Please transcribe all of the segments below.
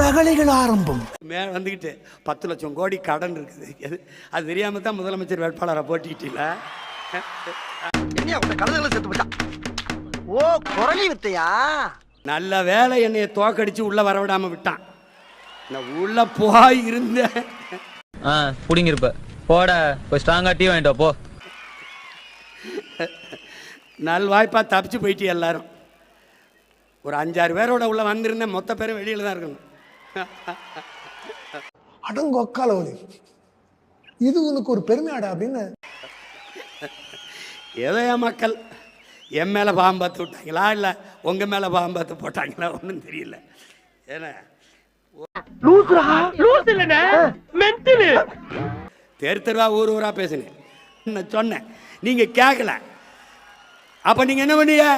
ரகளைகள் ஆரம்பம். வந்துக்கிட்டு 10 லட்சம் கோடி கடன் இருக்குது. அது தெரியாம தான் முதலமைச்சர் வேட்பாளரை போட்டிக்கிட்டீங்களா? கலந்துகளை செத்து போட்டான். ஓ, குரலி வித்தையா? நல்ல வேலை என்னைய தோக்கடிச்சு உள்ள வரவிடாம விட்டான். நான் உள்ள போய் இருந்தேன். புடிங்கிருப்ப போட போய் ஸ்ட்ராங்கா டீ வாங்கிட்டு போ. நல்வாய்ப்பா தப்பிச்சு போயிட்டு எல்லாரும். ஒரு 5-6 பேரோட உள்ள வந்திருந்தேன். மொத்த பேரும் வெளியில தான் இருக்கணும். அடங்கொக்காலவலி, இது உனக்கு ஒரு பெருமையாடா அப்படின்னு. ஏதோ என் மக்கள் என் மேலே பாம்பு பார்த்து விட்டாங்களா இல்லை உங்கள் மேலே பாம்பு பார்த்து போட்டாங்களா ஒன்றும் தெரியல. ஏன்னா தெரு தெருவா ஊர் ஊரா பேசுனேன். நான் சொன்னேன், நீங்கள் கேட்கல. அப்போ நீங்கள் என்ன பண்ணீங்க?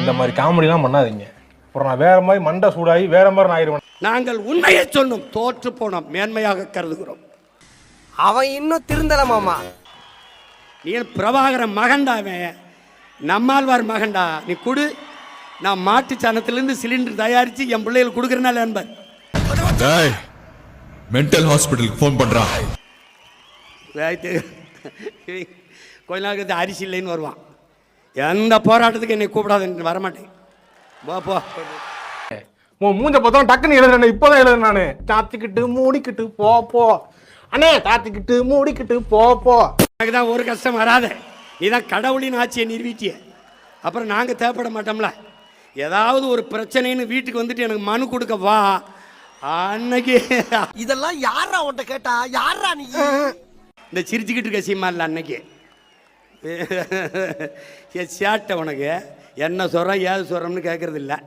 இந்த மாதிரி காமெடிலாம் பண்ணாதீங்க. அப்புறம் நான் வேற மாதிரி மண்டை சூடாகி வேற மாதிரி நான் ஆயிடுவேன். நாங்கள் உண்மையை சொன்னோம், தோற்று போனோம், மேன்மையாக கருதுகிறோம். அவன் இன்னும் திருந்தல மாமா. நீ பிரபாகரன் மகண்டாவே, நம்மாழ்வார் மகண்டா. நீ கொடு, நான் மாட்டு சாணத்திலிருந்து சிலிண்டர் தயாரித்து என் பிள்ளைகளுக்கு கொடுக்குறனால என்பர். மென்டல் ஹாஸ்பிட்டலுக்கு ஃபோன் பண்ணுறான். கொஞ்ச நாளுக்கு அரிசி இல்லைன்னு வருவான். எந்த போராட்டத்துக்கு என்னை கூப்பிடாது, வரமாட்டேன். போ மூஞ்ச பார்த்தா டக்குன்னு எழுதுறேன். இப்போதான் எழுதுறேன் நான். தாத்திக்கிட்டு மூடிக்கிட்டு போ போ அண்ணே, தாத்திக்கிட்டு மூடிக்கிட்டு போ போ. எனக்கு தான் ஒரு கஷ்டம் வராத. நீ தான் கடவுளின் ஆட்சியை நிறுவிட்டிய. அப்புறம் நாங்கள் தேவைப்பட மாட்டோம்ல. ஏதாவது ஒரு பிரச்சனைன்னு வீட்டுக்கு வந்துட்டு எனக்கு மனு கொடுக்க வா. அன்னைக்கு இதெல்லாம் யாரா உன்ட்ட கேட்டா? யாரா நீ? இந்த சிரிச்சுக்கிட்டு இருக்க சீமா இல்லை அன்னைக்கு சேட்டை. உனக்கு என்ன சொல்கிறோம் ஏது சொல்கிறோம்னு கேட்கறது இல்லை.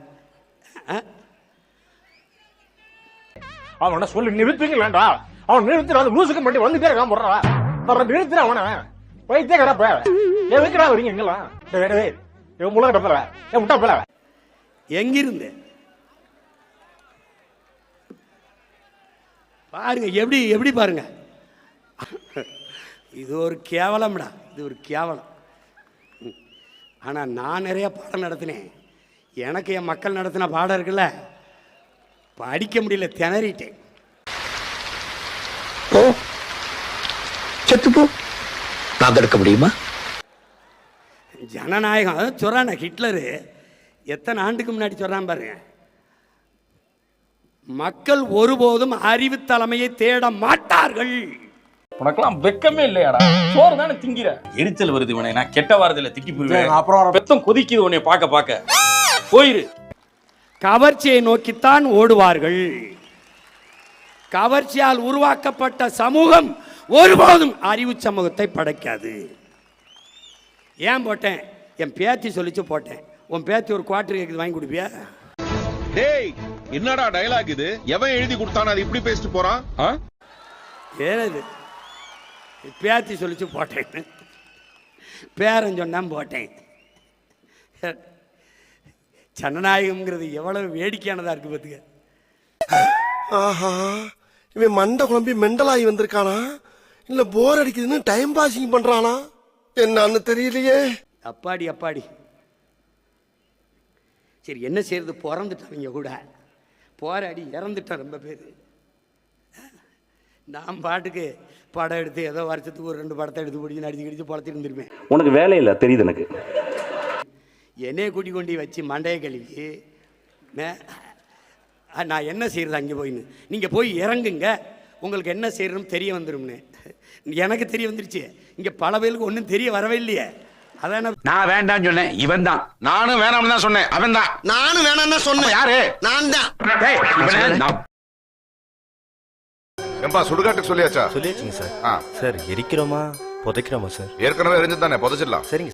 அவனை சொல்லி நிறுத்துவீங்களா? அவன் நிறுத்துறான். லூசுக்கு மட்டும் வந்துட்டே இருக்கான். போடுறா நிறுத்துற அவனை வைத்தே கிடப்ப. எதுக்குடா வரீங்க எங்கெல்லாம்? முள்ள கிடப்பல முட்டா போல. எங்கிருந்து பாருங்க, எப்படி எப்படி பாருங்க. இது ஒரு கேவலம்டா, இது ஒரு கேவலம். ஆனால் நான் நிறைய பாடம் நடத்தினேன். எனக்கு என் மக்கள் நடத்தின பாடம் இருக்குல்ல, படிக்க முடியல, திணறிட்டேன். செத்துப்போ பாக்கெடுக்க முடியுமா? ஜனநாயகம் அதான் சொல்றான. ஹிட்லரு எத்தனை ஆண்டுக்கு முன்னாடி சொல்றான் பாருங்க, மக்கள் ஒருபோதும் அறிவு தலைமையை தேட மாட்டார்கள். உனக்கெல்லாம் வெக்கமே இல்லையாடா? சோறு தானே திங்கிற. எரிச்சல் வருது உனே. நான் கெட்ட வாரத்துல திட்டி போயிருவேன். அப்புறம் பெத்தம் கொதிக்குது உன்னை பார்க்க பார்க்க. போயிரு. கவர்ச்சியை நோக்கித்தான் ஓடுவார்கள். கவர்ச்சியால் உருவாக்கப்பட்ட சமூகம் ஒருபோதும் அறிவு சமூகத்தை படைக்காது. ஏன் போட்டேன்? என் பேத்தி சொல்லிச்சு போட்டேன். உன் பேத்தி ஒரு குவார்டர் கேக்குது, வாங்கி கொடுப்பியா? டேய், என்னடா டயலாக் இது? எவன் எழுதி கொடுத்தானே அது இப்படி பேசிட்டு போறான்? ஏனது பேத்தி சொல்லிச்சு போட்டேன். பேரன் சொன்னான் போட்டேன். ஜனநாயகம்ங்கிறது எவ்வளவு வேடிக்கையானதா இருக்கு பாத்துக்க. ஆஹா, இவன் மண்டை குழம்பி மெண்டலாகி வந்திருக்கானா இல்ல போர் அடிக்குதுன்னு டைம் பாசிங் பண்றானா என்னன்னு தெரியலையே. அப்பாடி அப்பாடி. சரி, என்ன செய்யறது? பிறந்துட்டவங்க கூட போராடி இறந்துட்டான் ரொம்ப பேர். நான் பாட்டுக்கு படம் எடுத்து ஏதோ வருஷத்துக்கு ஒரு 2 படத்தை எடுத்து பிடிச்சி நடிச்சு கிடிச்சு பொழத்திட்டு இருந்திருப்பேன். உனக்கு வேலை இல்லை தெரியுது எனக்கு. என்னைய கூட்டி கொண்டு வச்சு மண்டையை கழுவி நான் என்ன செய்யறது அங்கே போயின்னு. நீங்கள் போய் இறங்குங்க, உங்களுக்கு என்ன செய்யறதுன்னு தெரிய வந்துடும்னு. எனக்கு தெரிய வந்துருச்சு. இங்கே பல பேருக்கு ஒன்றும் தெரிய வரவே இல்லையே. அதான் நான் வேண்டாம்னு சொன்னேன். இவன் தான். நானும் வேணாம்னு தான் சொன்னேன். அவன் தான். நானும் வேணாம் தான் சொன்னேன். யாரு? நான் தான். ஏம்பா சுடுகாட்டுக்கு சொல்லியாச்சா? சொல்லியாச்சுங்க சார். சார் எரிக்கிறோமா புதைக்கிறோமா சார்? ஏற்கனவே எரிஞ்சு தானே புதைச்சிடலாம். சரிங்க.